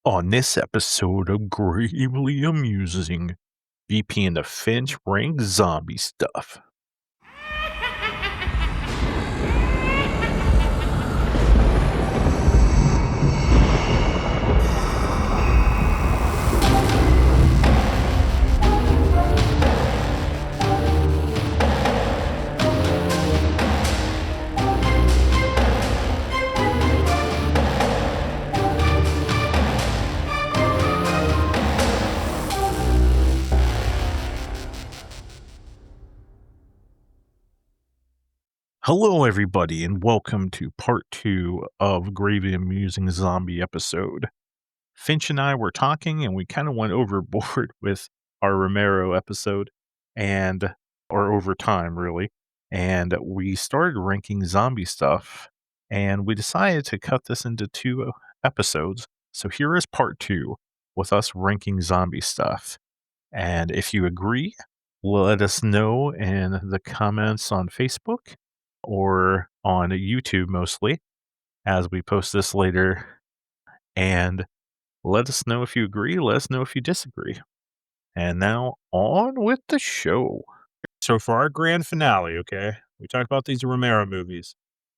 On this episode of Gravely Amusing, VP and the Finch rank zombie stuff. Hello, everybody, and welcome to part 2 of Gravely Amusing Zombie episode. Finch and I were talking, and we kind of went overboard with our Romero episode, or over time, really. And we started ranking zombie stuff, and we decided to cut this into 2 episodes. So here is part 2 with us ranking zombie stuff. And if you agree, let us know in the comments on Facebook or on YouTube mostly as we post this later. And let us know if you agree. Let us know if you disagree. And now on with the show. So for our grand finale, okay, we talked about these Romero movies.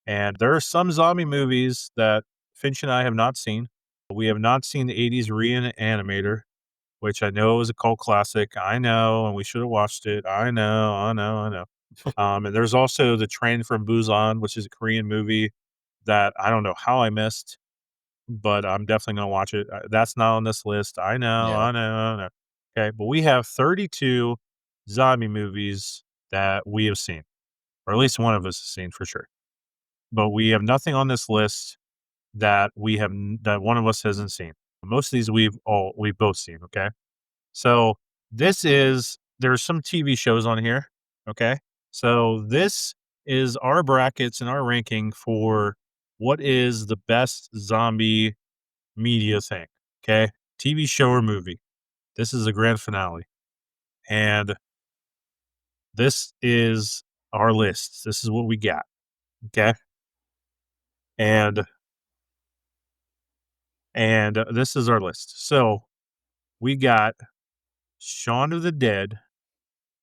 And there are some zombie movies that Finch and I have not seen. We have not seen the 80s Reanimator, which I know is a cult classic. I know, and we should have watched it. I know. And there's also The Train from Busan, which is a Korean movie that I don't know how I missed, but I'm definitely gonna watch it. That's not on this list. Yeah. I know. Okay, but we have 32 zombie movies that we have seen, or at least one of us has seen for sure. But we have nothing on this list that that one of us hasn't seen. Most of these we've both seen. Okay. So there's some TV shows on here. Okay. So this is our brackets and our ranking for what is the best zombie media thing. Okay. TV show or movie. This is the grand finale. And this is our list. This is what we got. Okay. And this is our list. So we got Shaun of the Dead,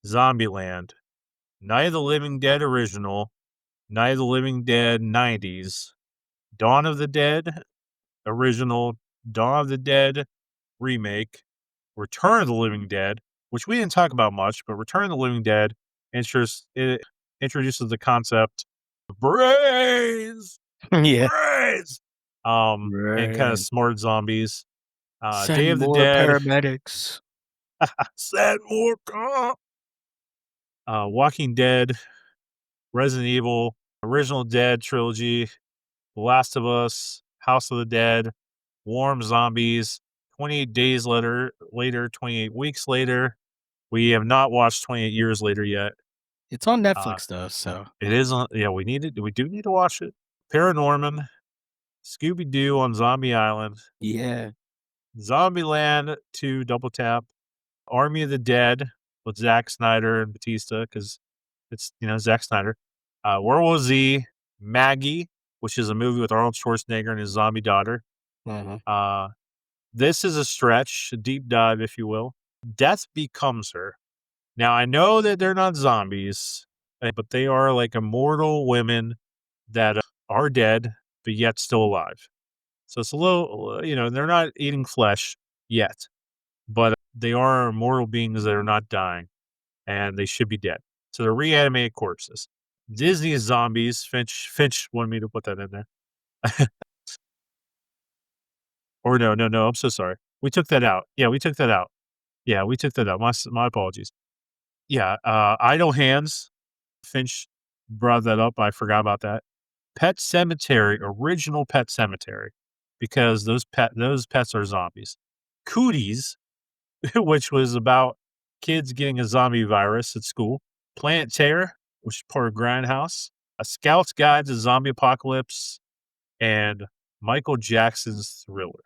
Zombieland, Night of the Living Dead original, Night of the Living Dead 90s, Dawn of the Dead original, Dawn of the Dead remake, Return of the Living Dead, which we didn't talk about much, but Return of the Living Dead it introduces the concept of brains, Yeah. brains, and kind of Right. smart zombies. Day Send of the more Dead, paramedics. Send more cop. Walking Dead, Resident Evil, Original Dead trilogy, The Last of Us, House of the Dead, Warm Zombies, 28 days later, 28 weeks later. We have not watched 28 years later yet. It's on Uh, Netflix though, so it is on, yeah, we do need to watch it. Paranorman, Scooby Doo on Zombie Island, yeah. Zombieland 2 Double Tap, Army of the Dead with Zack Snyder and Batista because it's, Zack Snyder. World War Z, Maggie, which is a movie with Arnold Schwarzenegger and his zombie daughter. Mhm. Uh, this is a stretch, a deep dive, if you will. Death Becomes Her. Now, I know that they're not zombies, but they are like immortal women that are dead, but yet still alive. So it's a little, they're not eating flesh yet, but they are immortal beings that are not dying, and they should be dead. So they're reanimated corpses. Disney's zombies. Finch wanted me to put that in there. Or no. I'm so sorry. We took that out. Yeah, we took that out. Yeah, we took that out. My apologies. Yeah, Idle Hands. Finch brought that up. I forgot about that. Pet Cemetery, original Pet Cemetery, because those pets are zombies. Cooties, which was about kids getting a zombie virus at school. Planet Terror, which is part of Grindhouse. A Scout's Guide to Zombie Apocalypse, and Michael Jackson's Thriller.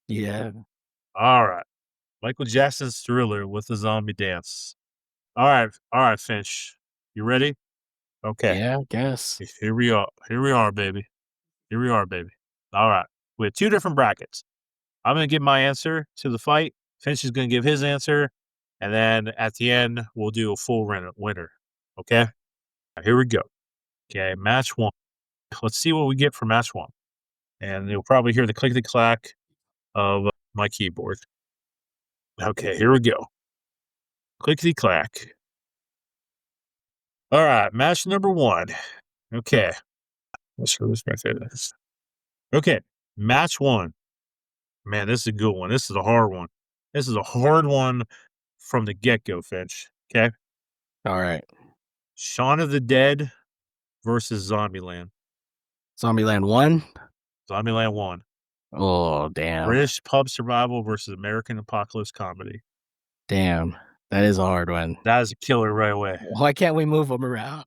Yeah. All right. Michael Jackson's Thriller with the zombie dance. All right, Finch. You ready? Okay. Yeah, I guess. Here we are. Here we are, baby. Here we are, baby. All right. We have two different brackets. I'm gonna give my answer to the fight. Finch is gonna give his answer, and then at the end we'll do a full winner. Okay, here we go. Okay, match one. Let's see what we get for match one, and you'll probably hear the clickety clack of my keyboard. Okay, here we go. Clickety clack. All right, match number one. Okay, let's show this right there. Okay, match one. Man, this is a good one. This is a hard one. This is a hard one from the get go, Finch. Okay, All right. Shaun of the Dead versus Zombieland. Zombieland 1? Zombieland 1. Oh, damn. British pub survival versus American apocalypse comedy. Damn. That is a hard one. That is a killer right away. Why can't we move them around?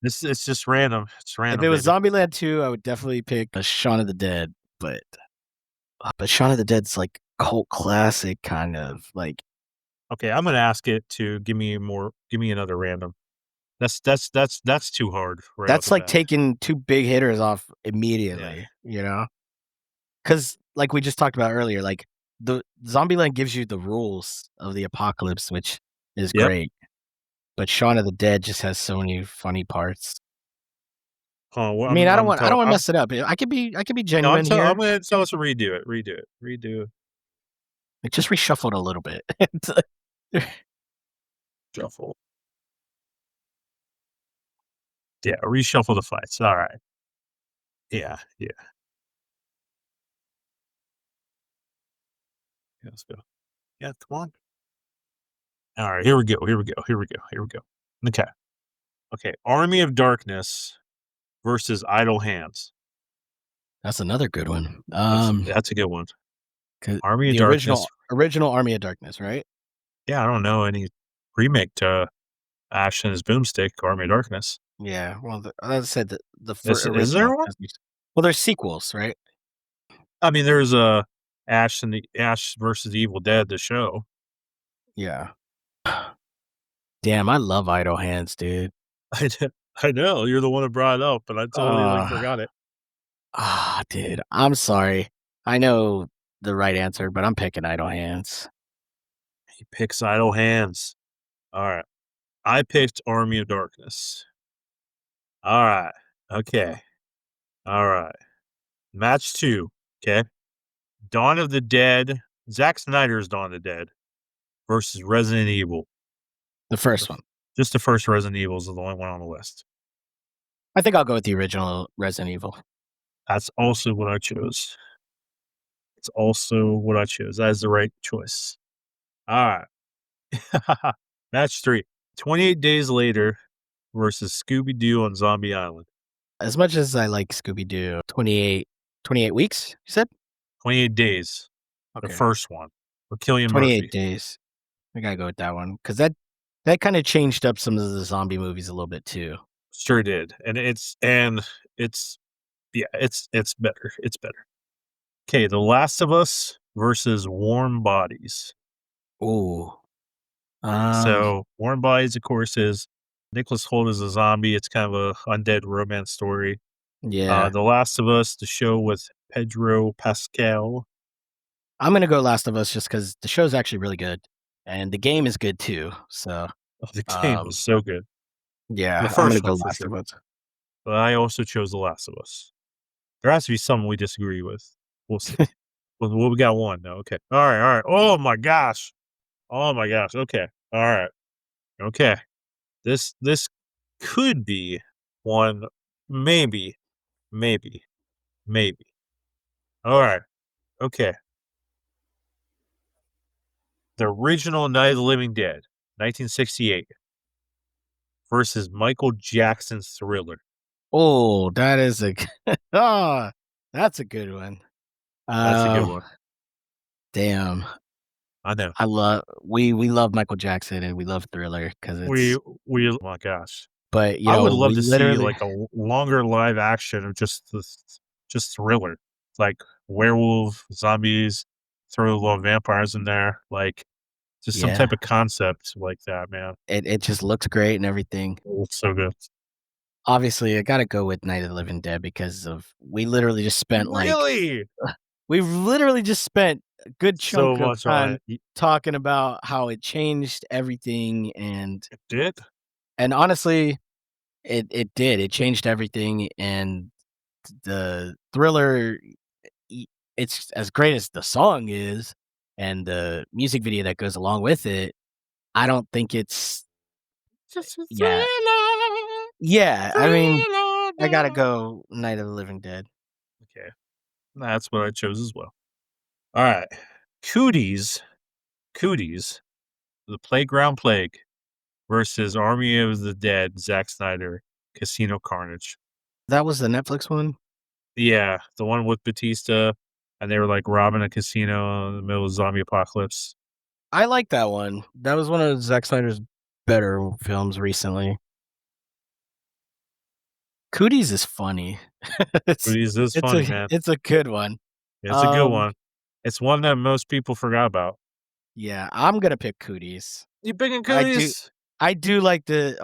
This it's just random. It's If random, it was baby. Zombieland 2, I would definitely pick a Shaun of the Dead, but Shaun of the Dead's like cult classic kind of like Okay, I'm gonna ask it to give me another random. That's too hard right off that's the like bat. taking 2 big hitters off Yeah. immediately, you know? Because like we just talked about earlier, like the Zombieland gives you the rules of the apocalypse, which is Yep. great, but Shaun of the Dead just has so many funny parts. Oh, well, I mean, I don't wanna I'm mess it up. I could be no, genuine I'm here. gonna tell us to redo it. Redo, Like, just reshuffle it a little bit. shuffle. Yeah, reshuffle the fights. All right. Yeah, yeah. Yeah, let's go. Yeah, come on. All right, here we go. Here we go. Here we go. Here we go. Okay. Okay. Army of Darkness versus Idle Hands. That's another good one. That's a good one. 'Cause Army of the Darkness. original Army of Darkness, right? Yeah, I don't know any remake to Ash and his Boomstick, Army of Darkness. Yeah, well, as I said, the Is there original one? has these well, there's sequels, right? I mean, there's a Ash versus the Evil Dead, the show. Yeah. Damn, I love Idle Hands, dude. I d I know, you're the one that brought it up, but I totally, like, Uh, forgot it. dude, I'm sorry. I know the right answer, but I'm picking Idle Hands. He picks Idle Hands. Alright. I picked Army of Darkness. Alright. Okay. Alright. Match 2, 'kay? Dawn of the Dead, Zack Snyder's Dawn of the Dead versus Resident Evil. The The first f one. Just the first Resident Evil is the only one on the list. I think I'll go with the original Resident Evil. That's also what I chose. It's also what I chose. That is the right choice. Alright. Match 3, 28 Days Later versus Scooby-Doo on Zombie Island. As much as I like Scooby-Doo, 28 weeks, you said? 28 Days, the Okay, first one with Cillian 28 Murphy. days. I gotta go with that one because that kinda changed up some of the zombie movies a little bit too. Sure did, and it's yeah, it's better, it's better. Okay, The Last of Us versus Warm Bodies. Ooh. Um, So, Warm Bodies, of course, is Nicholas Hoult is a zombie, it's kind of a undead romance story. yeah. The Last of Us, the show with Pedro Pascal. I'm gonna go Last of Us just because the show's actually really good, and the game is good too, so, Oh, the game um, was so good. The yeah, I'm gonna first go one for Last sure, of Us. but I also chose The Last of Us. There has to be something we disagree with. We'll see. Well, we got one though. Okay. All right. Oh my gosh. Oh my gosh. Okay. All right. Okay. This could be one, maybe, maybe, maybe. All right. Okay. The original Night of the Living Dead, 1968, versus Michael Jackson's Thriller. Oh, that is a oh, that's a good one. That's a good Oh, one. damn. I know. We love Michael Jackson and we love Thriller because We it's we. Oh my gosh. but, I would love we to see literally like a longer live action of just Thriller, like werewolf, zombies, throw a little vampires in there, like just some yeah, type of concept like that, man. it just looks great and everything. It looks so good. Obviously, I gotta go with Night of the Living Dead because of we literally just spent, like Really? we've literally just spent a good So chunk of much on time it. Y talking about how it changed everything, It did? and honestly, it did. It changed everything, and the Thriller, y it's as great as the song is, and the music video that goes along with it, I don't think it's Just a yeah. thriller, Yeah, I mean, thriller I gotta now. go Night of the Living Dead. Okay, that's what I chose as well. Alright. Cooties, Cooties, The Playground Plague versus Army of the Dead, Zack Snyder, Casino Carnage. That was the Netflix one? Yeah, the one with Batista, and they were, like, robbing a casino in the middle of zombie apocalypse. I like that one. That was one of Zack Snyder's better films recently. Cooties is funny. It's Cooties is it's funny, a man. it's a good one. It's a good Um, one. It's one that most people forgot about. yeah, I'm gonna pick Cooties. You picking I do Cooties? I do like the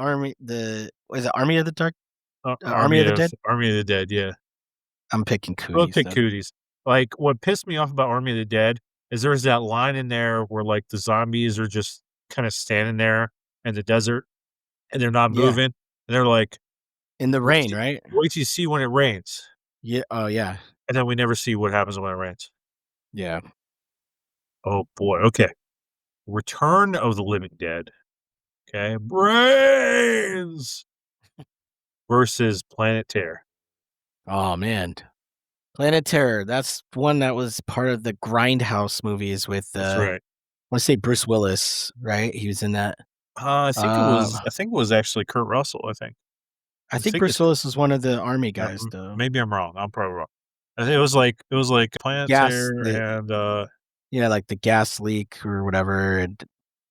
was it Army of the Dark Army of the Dead? Army of the Dead, yeah. I'm picking Both Cooties pick though. Cooties. Like, what pissed me off about Army of the Dead is there's that line in there where, like, the zombies are just kinda standing there in the desert, and they're not Yeah, moving, and they're like, in the "Wait rain, till right? wait till you see when it rains," Yeah, oh, yeah. and then we never see what happens when it rains. Yeah. Oh, boy, okay. Return of the Living Dead, okay? Brains versus Planet Terror. Oh, man. Planet Terror, that's one that was part of the Grindhouse movies with, That's right. I wanna say Bruce Willis, right? He was in that. I think it was actually Kurt Russell, I think. I I think think Bruce it's Willis was one of the army guys, m though. maybe I'm wrong, I'm probably wrong. I think it was like Planet Gas Terror the and, Yeah, like the gas leak or whatever, and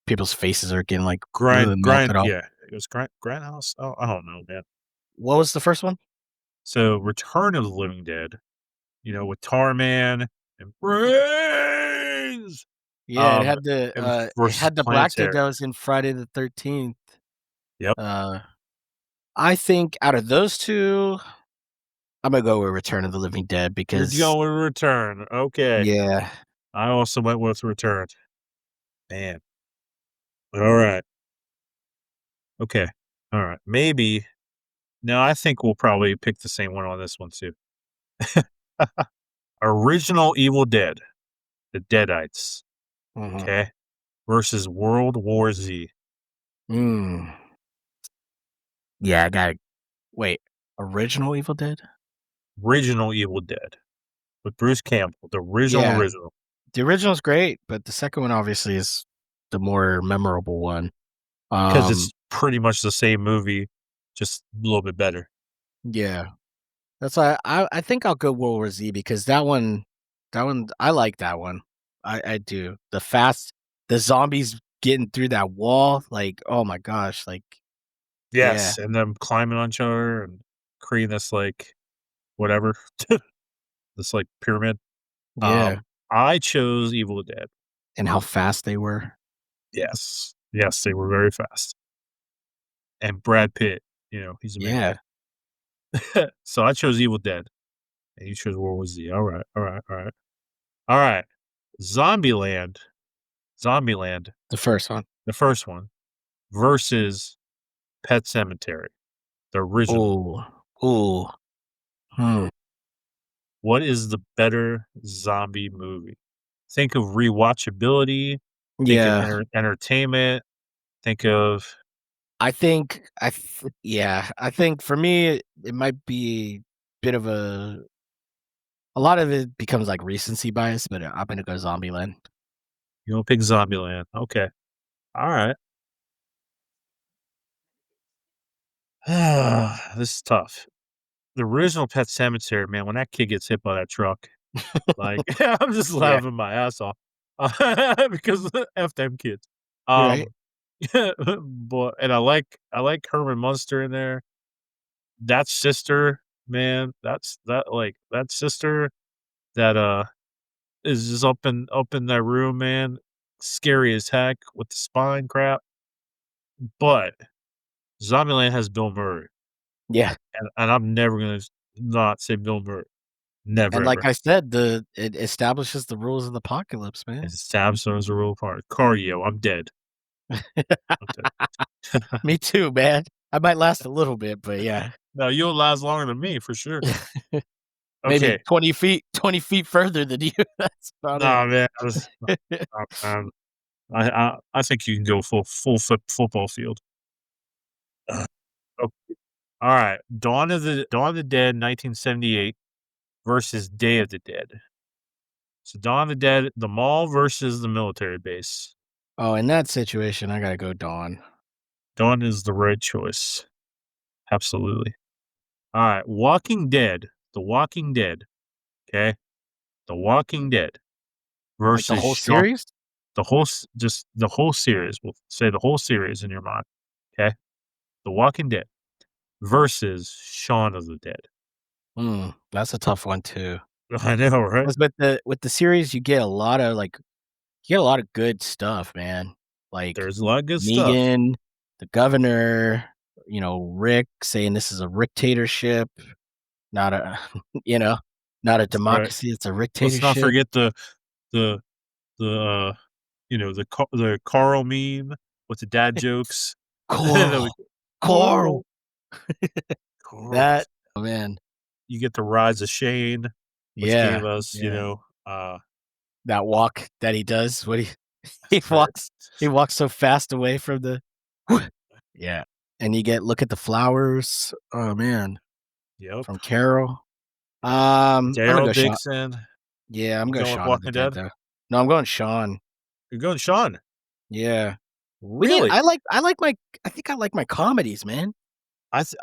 people's faces are getting, like, Grind melted off. yeah, it was Grindhouse? Oh, I don't know, man. What was the first one? So, Return of the Living Dead, with Tarman and Brains, Yeah, um, and it versus had the Planet black dude Terror. that was in Friday the 13th. Yep. Uh, I think out of those 2, I'm gonna go with Return of the Living Dead You're because going with Return, okay. yeah. I also went with Return. Man, alright, okay, alright, maybe no, I think we'll probably pick the same one on this one too. Original Evil Dead, the Deadites, Mhm. okay, versus World War Z. Mm. Yeah, I got wait, original Evil Dead? Original Evil Dead with Bruce Campbell, the Yeah, original, the original's great, but the second one obviously is the more memorable one. because Um, it's pretty much the same movie, just a little bit better. yeah, that's why I think I'll go World War Z because that one I like that one. I do. The zombies getting through that wall, like, oh my gosh, like, yeah, Yes, and them climbing on each other and creating this, like, whatever, this, like, pyramid. yeah, I chose Evil Dead. and how fast they were. Yes. Yes, they were very fast. And Brad Pitt, he's amazing. Yeah, So I chose Evil Dead, and you chose World War Z. Alright, alright, alright. Alright. Zombieland Zombieland, the first one. the first one, versus Pet Sematary, the original. Ooh, ooh, hmm, What is the better zombie movie? Think of rewatchability, think of yeah. entertainment, think of I think for me, it might be bit of a lot of it becomes like recency bias, but I'm gonna go Zombieland. you know, pick Zombieland. Okay. Alright. This is tough. The original Pet Sematary, man, when that kid gets hit by that truck, like, I'm just Yeah, laughing my ass off, because F them kids. right? Um, but and I like Herman Munster in there. That sister, man, that sister that, is just up in that room, man, scary as heck with the spine crap, but Zombieland has Bill Murray, Yeah, and I'm never gonna not say Bill Murray. And Never like ever. I said, it establishes the rules of the apocalypse, man. And Samsung's a real part. Cardio, I'm dead. I'm dead. Me too, man. I might last a little bit, but yeah. No, you'll last longer than me for sure. Maybe Okay. 20 feet further than you. That's about it. Nah, man. Oh, man. I think you can go football field. Uh, okay. All right. Dawn of the Dead, 1978 versus Day of the Dead. So Dawn of the Dead, the mall versus the military base. Oh, in that situation, I gotta go Dawn. Dawn is the right choice. Absolutely. All right. Walking Dead. The Walking Dead. Okay. The Walking Dead Like the versus whole Shaun. series? Just the whole series. We'll say the whole series in your mind. Okay. The Walking Dead versus Shaun of the Dead. That's a tough one too. I know, right? 'Cause with the series, you get a lot of you get a lot of good stuff, man. Like There's a lot of good stuff. Negan, the governor, Rick saying this is a dictatorship, not a you know, not a That's right. democracy, it's a Let's not dictatorship. forget the the the Carl meme with the dad jokes. That Coral, was Coral. Carl, Carl. That oh man. You get the Rise of Shane, which gave Yeah, us, yeah. uh, That walk that he does when he he that's right. walks he walks so fast away from the yeah, and you get look at the flowers. Oh, man, Yep. from Carol. I'm gonna Daryl go Shaun. Dixon. Yeah, I'm You going going with Shaun of the Walking Dead, Dead? though. No, I'm going Shaun. You're going Shaun. Yeah. We need Really? I like my I think I like my comedies, man. I th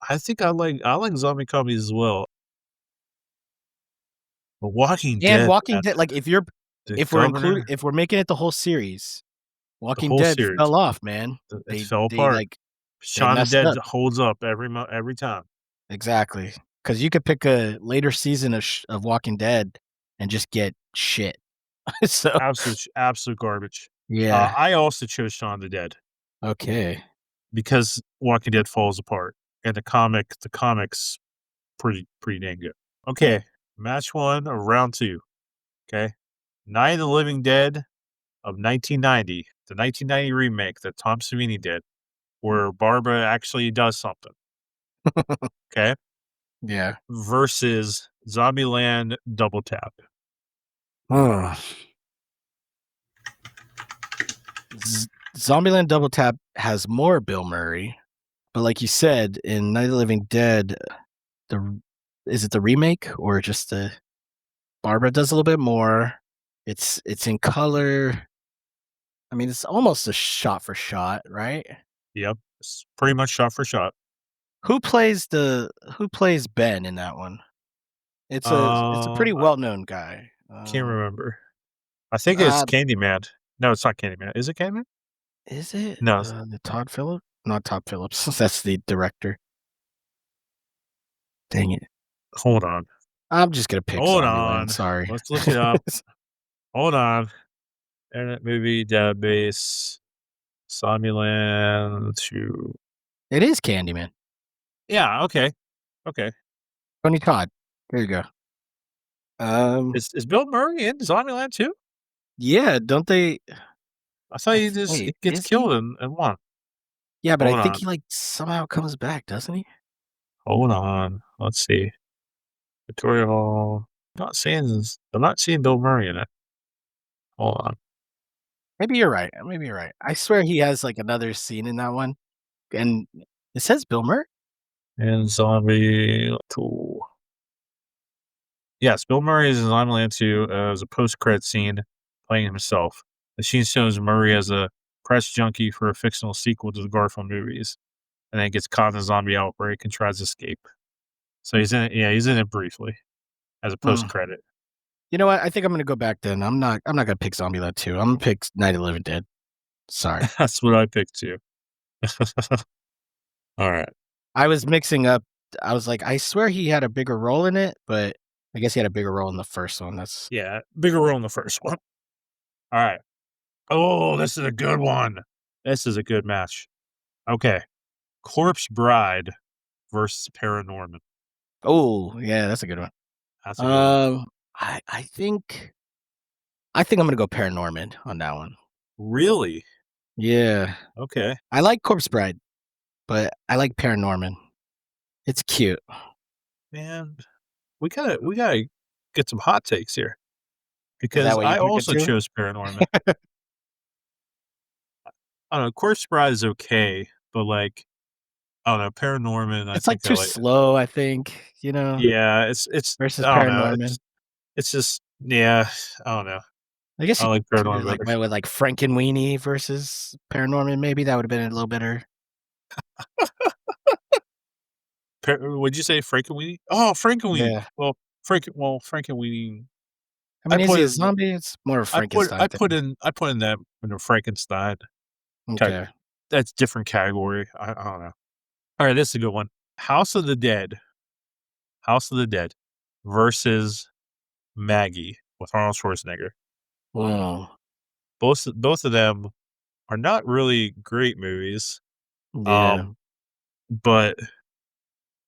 I think I like zombie comedies as well. But Walking And Dead, Walking man, Dead, like, the Governor, if we're making it the whole series, the Walking whole Dead series, fell off, man. it fell apart. They Shaun of the messed Dead up. holds up every time. Exactly, because you could pick a later season of Walking Dead and just get shit. So, Absolute garbage. yeah. I also chose Shaun of the Dead Okay. because Walking Dead falls apart, and the comics pretty dang good. Okay, match 1 of round 2, okay? Night of the Living Dead of 1990, the 1990 remake that Tom Savini did, where Barbara actually does something, okay? Yeah. Versus Zombieland Double Tap. Ugh. Z Zombieland Double Tap has more Bill Murray, but like you said, in Night of the Living Dead, the is it the remake or just the Barbara does a little bit more. It's in color. I mean, it's almost a shot for shot, right? Yep, it's pretty much shot for shot. Who plays Ben in that one? It's a pretty I well-known guy. can't remember. I think it's Uh, Candyman. No, it's not Candyman. Is it Candyman? is it, No, it's Todd Phillips? Not Todd Phillips, that's the director. Dang it. hold on. I'm just gonna pick Hold Zombieland, on. sorry. Let's look it up. Hold on. Internet movie database. Zombieland 2. It is Candyman. Yeah, okay. Okay. Tony Todd. There you go. Um, Is Bill Murray in Zombieland 2? yeah, don't they I thought he just wait, he gets is he? killed in 1. Yeah, but I Hold think on. he, like, somehow comes back, doesn't he? Hold on. Let's see. Victoria Hall. I'm not seeing Bill Murray in it. Hold on. Maybe you're right. I swear he has, like, another scene in that one, and it says Bill Murray? And Zombie 2. Yes, Bill Murray is in Zombieland 2 as a post-credit scene playing himself. The scene shows Murray as a press junkie for a fictional sequel to the Garfield movies, and then gets caught in a zombie outbreak and tries to escape. So he's in it. Yeah, he's in it briefly as a Hmm. post-credit. You know what? I think I'm gonna go back then. I'm not gonna pick Zombieland 2. I'm gonna pick Night of the Living Dead. Sorry. That's what I picked too. All right. I was mixing up I was like, I swear he had a bigger role in it, but I guess he had a bigger role in the first one. That's Yeah, bigger role in the first one. All right. Oh, this is a good one. This is a good match. Okay. Corpse Bride versus Paranorman. oh, yeah, that's a good one. That's a good one. Um, I think I'm gonna go Paranorman on that one. Really? Yeah. Okay. I like Corpse Bride, but I like Paranorman. It's cute. Man, we gotta get some hot takes here Is that because what you're I picking also too? chose Paranorman. I don't know, Corpse Bride is okay, but, like, I don't know, Paranorman, I It's, like, think I too like slow, I think, yeah, it's versus I don't know, Paranorman. it's just yeah, I don't know. I guess I you like could do, Paranorman like, better. went with, like, Frankenweenie versus Paranorman, maybe that would've been a little better. Would you say Frankenweenie? Oh, Frankenweenie. Yeah. Well, Frankenweenie, I I mean, is put he a in zombie? It's more of a I put Frankenstein I thing. put in that in a Frankenstein type Okay. that's different category. I don't know. Alright, this is a good one. House of the Dead House of the Dead versus Maggie with Arnold Schwarzenegger. Wow. Both of them are not really great movies, Yeah. um, but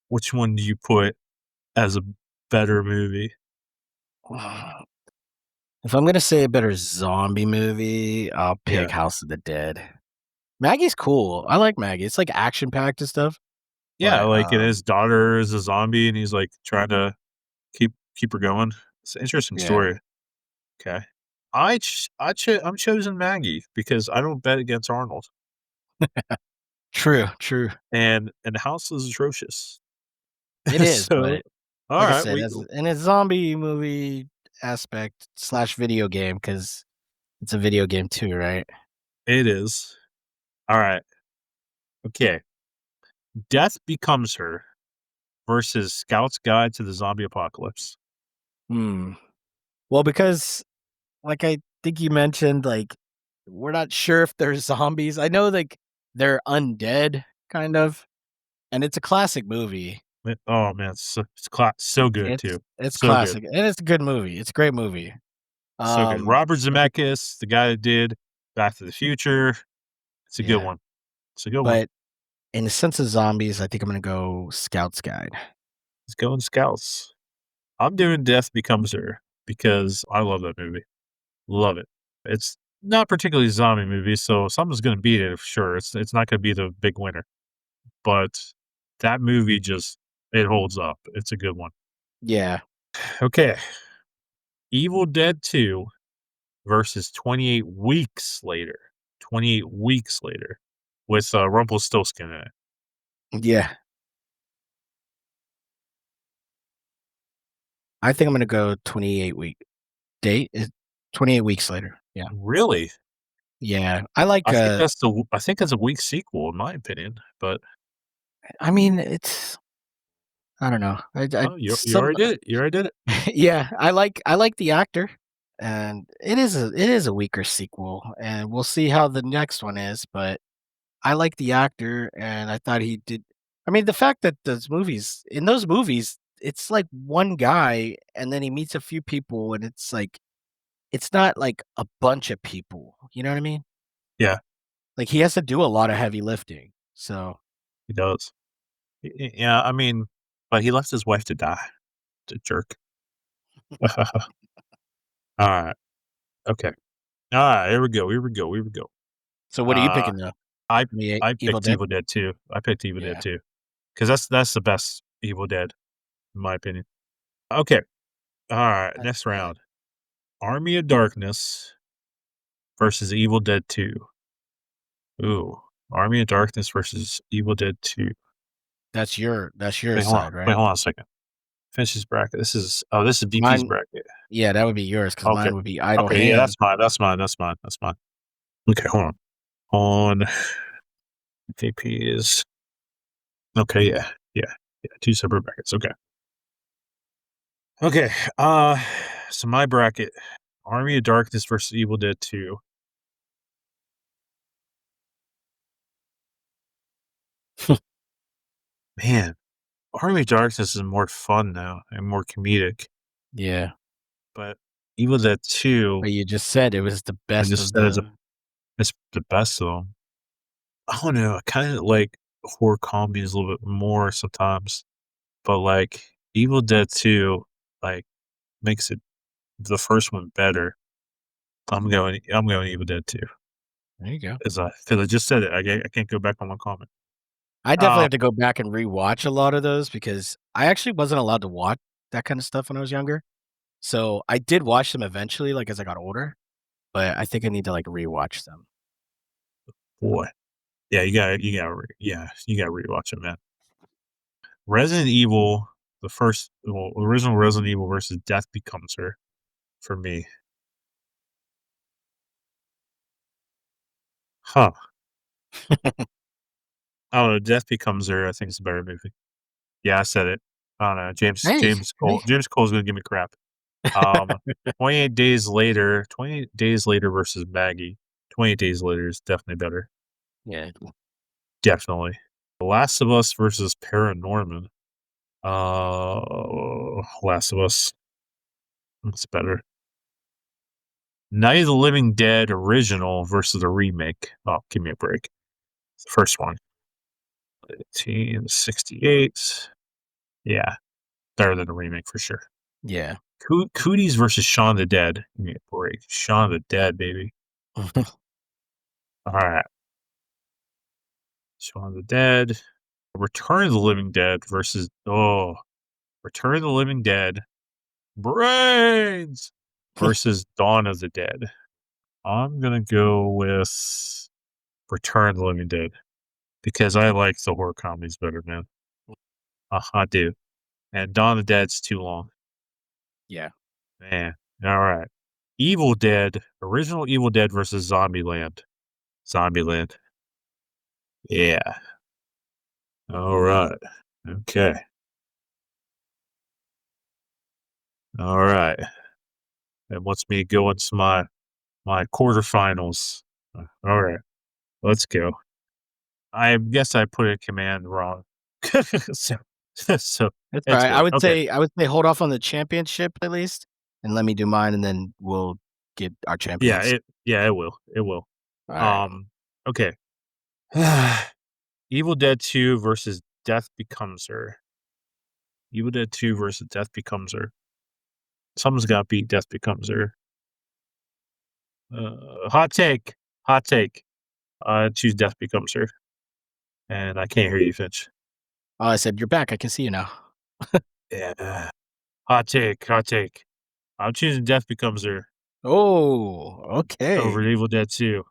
which one do you put as a better movie? If I'm gonna say a better zombie movie, I'll pick Yeah. House of the Dead. Maggie's cool. I like Maggie. It's, like, action-packed and stuff, Yeah, but, like, and his daughter is a zombie, and he's, like, trying to keep her going. It's an interesting yeah. story. Okay. I'm choosing Maggie because I don't bet against Arnold, True, true. and the house is atrocious. It is, So, but like I alright, said, we as in a zombie movie aspect slash video game, because it's a video game too, right? it is. Alright, okay. Death Becomes Her versus Scout's Guide to the Zombie Apocalypse. Hmm. Well, because like I think you mentioned, like, we're not sure if they're zombies. I know, like, they're undead, kind of, and it's a classic movie. Oh, man, so good It's too. it's So good. classic, and it's a good movie. It's a great movie. So good. Robert I think Zemeckis, the guy that did Back to the Future, it's a good yeah, one. It's a good one. but in the sense of zombies, I think I'm gonna go Scout's Guide. Let's go in Scouts. I'm doing Death Becomes Her because I love that movie. Love it. It's not particularly a zombie movie, so something's gonna beat it for sure. It's not gonna be the big winner, but that movie just it holds up. It's a good one. Yeah. Okay, Evil Dead 2 versus 28 weeks later. 28 weeks later with Rumpelstiltskin in it. Yeah. I think I'm gonna go 28 week date is 28 weeks later. Yeah. Really? Yeah. I like, I think that's a weak sequel in my opinion, but I mean, it's I don't know. I oh, you some already did it. You already did it. yeah, I like the actor, and it is a weaker sequel, and we'll see how the next one is, but I like the actor, and I thought he did I mean, the fact that those movies, it's like one guy, and then he meets a few people, and it's like it's not like a bunch of people, you know what I mean? Yeah, Like, he has to do a lot of heavy lifting, so he does. Yeah, I mean, but he left his wife to die. The jerk. Alright, okay. Alright, here we go, here we go, here we go. so what are you Uh, picking, though? I The I Evil picked Dead? Evil Dead 2. I picked Evil Dead Yeah, 2 because that's the best Evil Dead, in my opinion. Okay, alright, that's next valid. round. Army of Darkness versus Evil Dead 2. Ooh, Army of Darkness versus Evil Dead 2. That's your side, Wait, right? hold on a second. Finish this bracket. This is VP's Mine bracket. yeah, that would be yours because Okay. mine would be Idle Okay, yeah, Hands. that's mine. Okay, hold on. On VP is okay, yeah, 2 separate brackets, okay. Okay, so my bracket, Army of Darkness versus Evil Dead 2. Man, Army of Darkness is more fun now and more comedic, Yeah, but Evil Dead 2, but you just said it was the I best just of said the it's the best of them. I don't know, I kinda like horror comedies a little bit more sometimes, but, like, Evil Dead 2, like, makes it the first one better, I'm going Evil Dead 2. There you go. 'Cause I just said it, I can't go back on my comment. I definitely Um, have to go back and rewatch a lot of those because I actually wasn't allowed to watch that kind of stuff when I was younger. So I did watch them eventually, like as I got older, but I think I need to like rewatch them. boy. Yeah, you gotta rewatch it, man. Resident Evil, original Resident Evil versus Death Becomes Her for me. Huh. I don't know, Death Becomes Her, I think it's a better movie. Yeah, I said it. I don't know, Hey, hey. James Cole's gonna give me crap. Um, 28 Days Later versus Maggie. 28 Days Later is definitely better. Yeah. Definitely. The Last of Us versus Paranorman. Last of Us. It's better. Night of the Living Dead original versus the remake. Oh, give me a break. It's the first one. 1968. Yeah, better than the remake for sure. Yeah. Cooties versus Shaun of the Dead. Give me a break. Shaun of the Dead, baby. All right. Shaun of the Dead. Return of the Living Dead versus Return of the Living Dead. Brains versus Dawn of the Dead. I'm gonna go with Return of the Living Dead because I like the horror comedies better, man. I do. And Dawn of the Dead's too long. Yeah. Man. All right. Evil Dead, original Evil Dead versus Zombieland. Zombieland. Yeah. All right. Okay. All right. That wants me to go into my quarterfinals. All right. Let's go. I guess I put a command wrong. so, so That's all it's right. good. Okay. I would say hold off on the championship at least, and let me do mine, and then we'll get our champions. Yeah, it will. It will. All right. Um, okay. Evil Dead 2 versus Death Becomes Her. Evil Dead 2 versus Death Becomes Her. Someone's got to beat Death Becomes Her. Hot take. Hot take. Choose Death Becomes Her. And I can't hear you, Finch. Oh, I said you're back. I can see you now. Yeah. Hot take. Hot take. I'm choosing Death Becomes Her Oh, over okay. Evil Dead 2.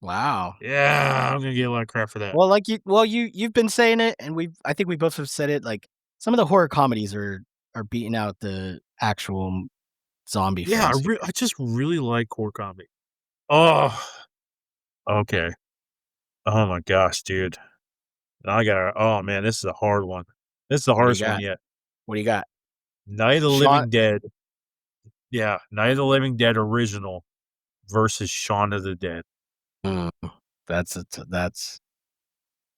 Wow. Yeah, I'm gonna get a lot of crap for that. Well, like you've been saying it, and I think we both have said it. Like some of the horror comedies are beating out the actual zombie Yeah, films here. I just really like horror comedy. Oh, okay. Oh my gosh, dude. Oh man, this is a hard one. This is the What do you hardest one got? yet. What do you got? Night of the Sean. Living Dead. Yeah, Night of the Living Dead original versus Shaun of the Dead. Mm, that's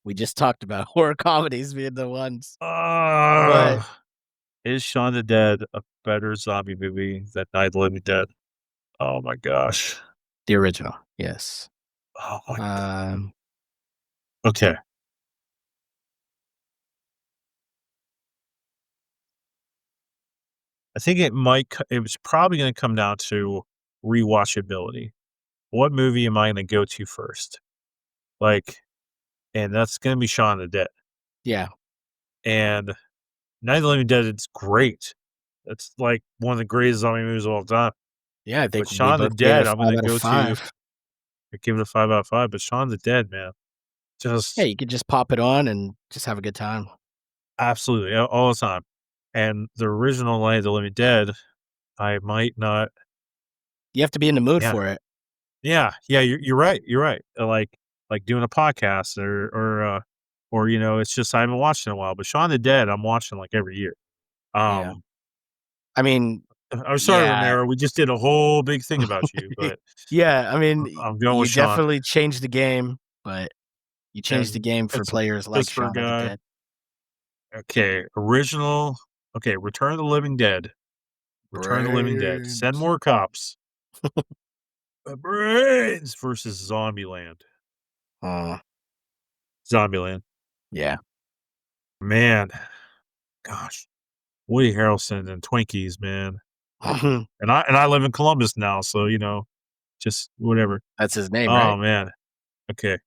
we just talked about horror comedies being the ones, but Ah, is Shaun of the Dead a better zombie movie than Night of the Living Dead? Oh my gosh. the original, yes. Oh my. Um, Okay. I think it was probably gonna come down to rewatchability. What movie am I gonna go to first? Like, and that's gonna be Shaun of the Dead. yeah, And Night of the Living Dead, it's great. It's like one of the greatest zombie movies of all time. yeah. I But think we Shaun of the both gave it a Dead, I'm five gonna out of go to five. I give it a 5 out of 5, but Shaun of the Dead, man, Yeah, just you could just pop it on and just have a good time. absolutely all the time. And the original Night of the Living Dead, I might not. You have to be in the mood Yeah, for it. yeah, you're right, you're right. Like doing a podcast or it's just I haven't watched in a while. But Shaun of the Dead, I'm watching like every year. Yeah. Um, I mean, I'm sorry, yeah. Romero. We just did a whole big thing about you, but Yeah, I mean, I'm going with you Sean definitely changed the game, but you changed the and game for players like Pittsburgh Shaun of the guy. Dead. Okay, original. Okay, Return of the Living Dead. Return of the Living Dead. Send Brains. more cops. Brains versus Zombieland. Uh, Zombieland. yeah. Man, gosh. Woody Harrelson and Twinkies, man. And I live in Columbus now, so, just whatever. That's his name, Oh, right? man. Okay.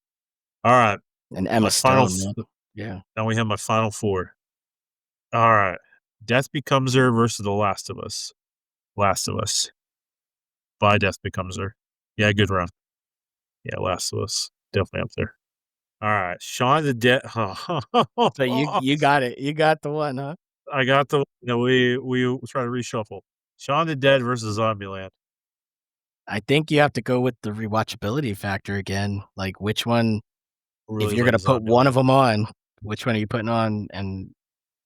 Alright. And My Emma final Stone, f man. Yeah. Now we have my final 4. Alright. Death Becomes Her versus The Last of Us. Last of Us. By Death Becomes Her. Yeah, good round. Yeah, Last of Us. Definitely up there. Alright. Shaun of the Dead. So you got it. You got the one, huh? I got the no, we try to reshuffle. Shaun of the Dead versus Zombieland. I think you have to go with the rewatchability factor again. Like, which one if Really you're like gonna put one of Zombieland. them on, which one are you putting on and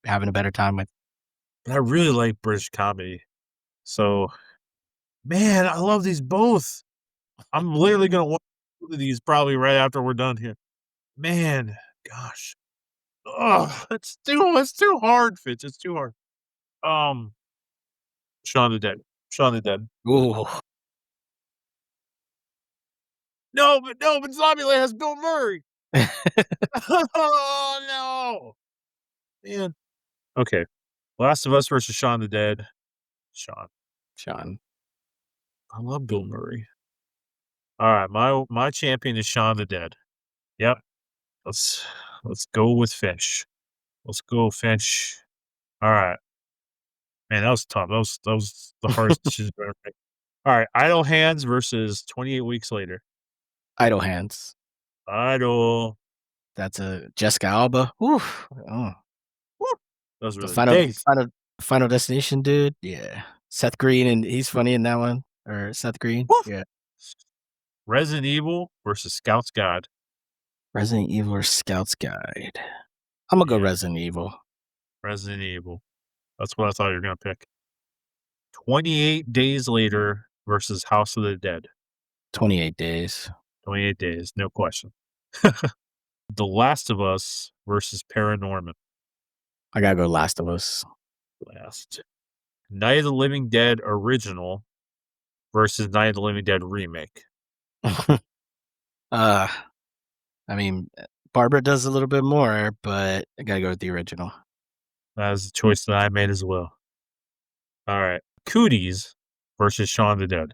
having a better time with? But I really like British comedy. So, man, I love these both. I'm literally gonna watch both of these probably right after we're done here. Man, gosh. Oh, it's too hard, Fitch. It's too hard. Um, Shaun of the Dead. Shaun of the Dead. Ooh. No, but Zombieland has Bill Murray. Oh no. Man. Okay. Last of Us versus Shaun of the Dead. Shaun. Sean. I love Bill Murray. All right, my champion is Shaun of the Dead. Yep. Let's let's go with Finch. Let's go Finch. All right. Man, that was tough. That was the hardest decision I've ever made. All right, Idle Hands versus 28 Weeks Later. Idle Hands. Idle. That's a Jessica Alba. Oof. Oh. Woo! That was The really Dave. Final Destination dude. Yeah. Seth Green, and he's funny in that one. Or Seth Green. Woo! Yeah. Resident Evil versus Scout's God. Resident Evil or Scout's Guide. I'm gonna go Yeah, Resident Evil. Resident Evil. That's what I thought you were gonna pick. 28 Days Later versus House of the Dead. 28 days. 28 days, no question. The Last of Us versus Paranorman. I gotta go Last of Us. Last. Night of the Living Dead original versus Night of the Living Dead remake. uh I mean, Barbara does a little bit more, but I gotta go with the original. That is the choice that I made as well. All right. Cooties versus Shaun of the Dead.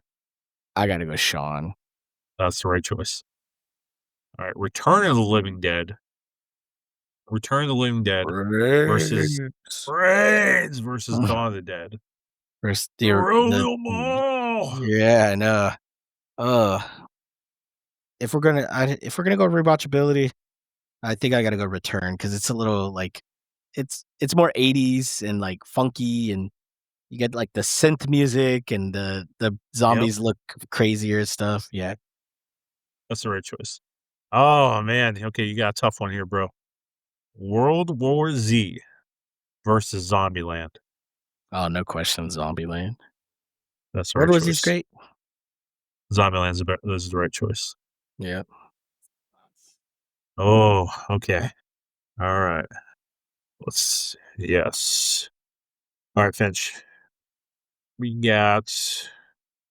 I gotta go Sean. That's the right choice. All right. Return of the Living Dead. Return of the Living Dead versus Brains. Brains versus Dawn of the Dead. First Throw the them all. yeah, I know. Uh, if we're gonna go rewatchability, I think I gotta go Return because it's a little like it's more 80s and like funky, and you get like the synth music and the Yep. zombies look crazier and stuff. Yeah. That's the right choice. Oh, man. Okay. You got a tough one here, bro. World War Z versus Zombieland. Oh, no question, Zombieland. That's the World right War Z's choice. great. Zombieland's this is the right choice. Yeah. Oh, okay. All right. Yes. All right, Finch. We got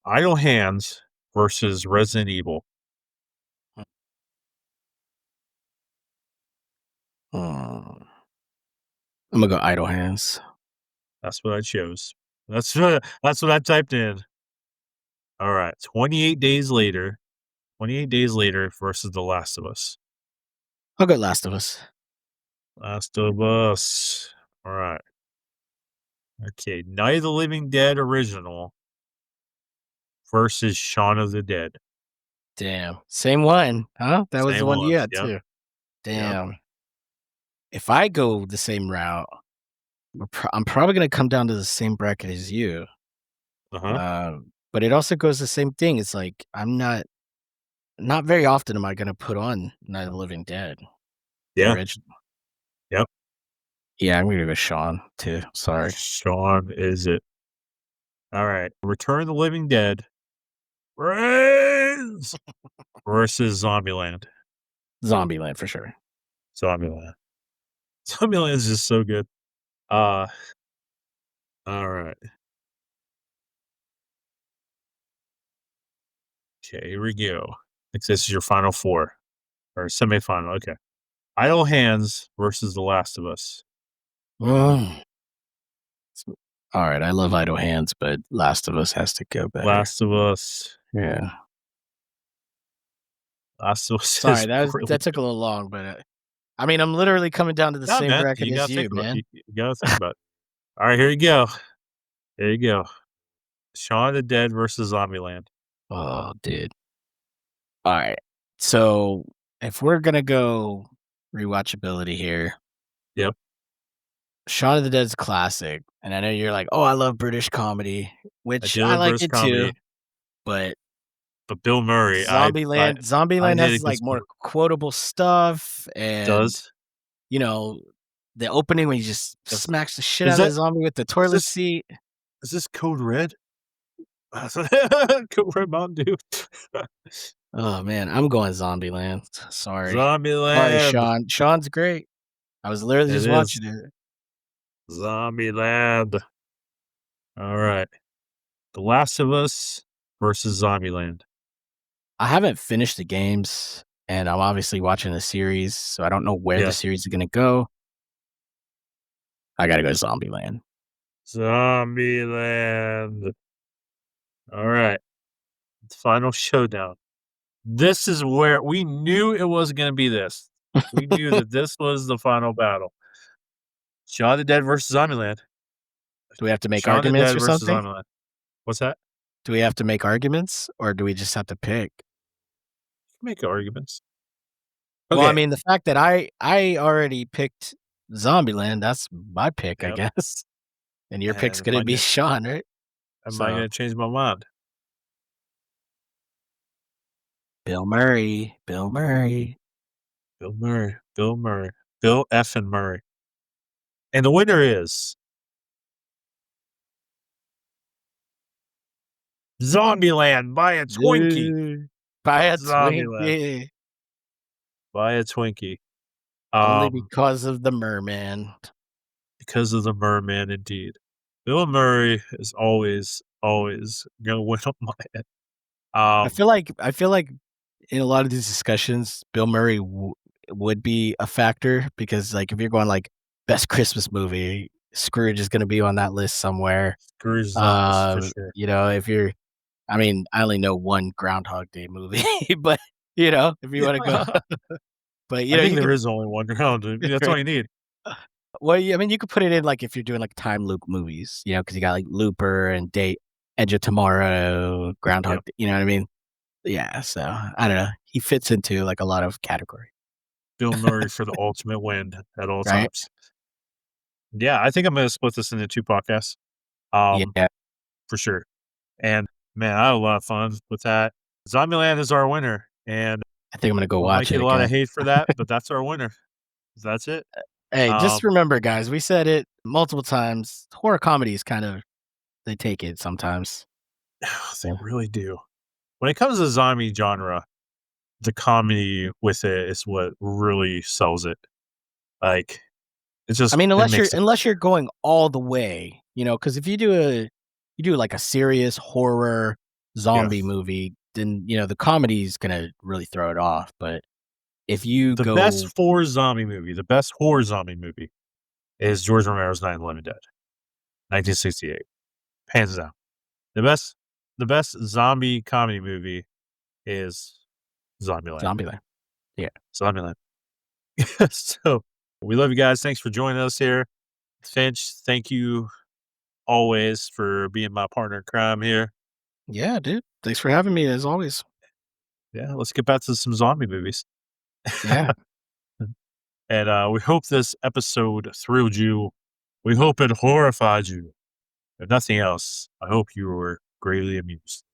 Idle Hands versus Resident Evil. Hmm. I'm gonna go Idle Hands. That's what I chose. That's what I typed in. All right. 28 days later. 28 days later versus The Last of Us. I'll go Last of Us. Last of Us. All right. Okay. Night of the Living Dead original versus Shaun of the Dead. Damn. Same one, huh? That was the Same one you ones. had Yep. too. Yep. Damn. If I go the same route, I'm probably gonna come down to the same bracket as you. Uh-huh. But it also goes the same thing. It's like not very often am I gonna put on Night of the Living Dead, the Yeah. original. Yep. Yeah, I'm gonna go Sean too. Sorry. Shaun is it. All right. Return of the Living Dead. Brains versus Zombieland. Zombieland for sure. Zombieland. Zombieland is just so good. Uh, all right. Okay, here we go. I think this is your final 4 or semifinal. Okay. Idle Hands versus The Last of Us. Mm. Alright, I love Idle Hands, but Last of Us has to go better. Last of Us. Yeah. Last of Us Sorry, is really that took a little long, but, I mean, I'm literally coming down to the no, same man, bracket you as gotta think you, about man. you gotta think about it. Alright, here you go. Here you go. Shaun of the Dead versus Zombieland. Oh, dude. Alright. So, if we're gonna go rewatchability here, Yep. Shaun of the Dead's classic, and I know you're like, "Oh, I love British comedy," I which do I love like British it too, comedy, but but Bill Murray, I Zombieland hit has, like, against more Bill quotable stuff and, does. you know, the opening when he just Does. smacks the shit Is out of the that zombie with the is toilet this seat. is this Code Red? Code Red Mountain Dew. Oh, man, I'm going Zombieland. Sorry. Sorry, Zombieland. Sean. Sean's great. I was literally It just is watching it. Zombieland. Alright. The Last of Us versus Zombieland. I haven't finished the games, and I'm obviously watching the series, so I don't know where the Yeah. series is gonna go. I gotta go Zombieland. Zombieland. Alright. Final showdown. This is where we knew it was gonna be this. We knew that this was the final battle. Shaun of the Dead versus Zombieland. Do we have to make Shaun of the arguments Dead or versus something? Zombieland. What's that? Do we have to make arguments, or do we just have to pick? Make arguments. Well, I Okay. mean, the fact that I already picked Zombieland, that's my pick, I Yep. guess, and your pick's And gonna be Sean, right? am I So, gonna change my mind? Bill Murray, Bill Murray. Bill Murray. Bill Murray. Bill effing Murray. And the winner is Zombieland by a Twinkie. Buy a Zombieland Twinkie, by a Twinkie. only Um, because of the merman. because of the merman indeed. Bill Murray is always gonna win on my end. Um, I feel like in a lot of these discussions, Bill Murray would be a factor because, like, if you're going like best Christmas movie, Scrooge is going to be on that list somewhere. Scrooge is on this for sure. You know, if you're, I mean, I only know one Groundhog Day movie, but if you want to go, Yeah. but I think you there could, is only one round. That's all right? you need. Well, yeah, I mean, you could put it in like if you're doing like time loop movies, because you got like Looper and Date, Edge of Tomorrow, Groundhog. Yep. You know what I mean? Yeah, so I don't know. He fits into like a lot of category, Bill Murray for the ultimate win at all right? times. Yeah, I think I'm gonna split this into 2 podcasts, um, Yeah, for sure. And, man, I had a lot of fun with that. Zombieland is our winner, and I think I'm gonna go we might watch get it a lot of again. hate for that, but that's our winner. That's it. Hey, just Um, remember, guys, we said it multiple times. Horror comedies kind of they take it sometimes. they So, really do. When it comes to zombie genre, the comedy with it is what really sells it. Like, I mean, it makes it unless you're going all the way, because if you do like a serious horror yeah. zombie movie, then the comedy's gonna really throw it off. But if you go The best horror zombie movie is George Romero's Night of the Living Dead, 1968. Hands down. The best the best zombie comedy movie is Zombieland. Zombieland, yeah, Zombieland. So, we love you guys. Thanks for joining us here. Finch, thank you always for being my partner in crime here. yeah, dude. Thanks for having me as always. Yeah, let's get back to some zombie movies. Yeah, And, we hope this episode thrilled you. We hope it horrified you. If nothing else, I hope you were greatly amused.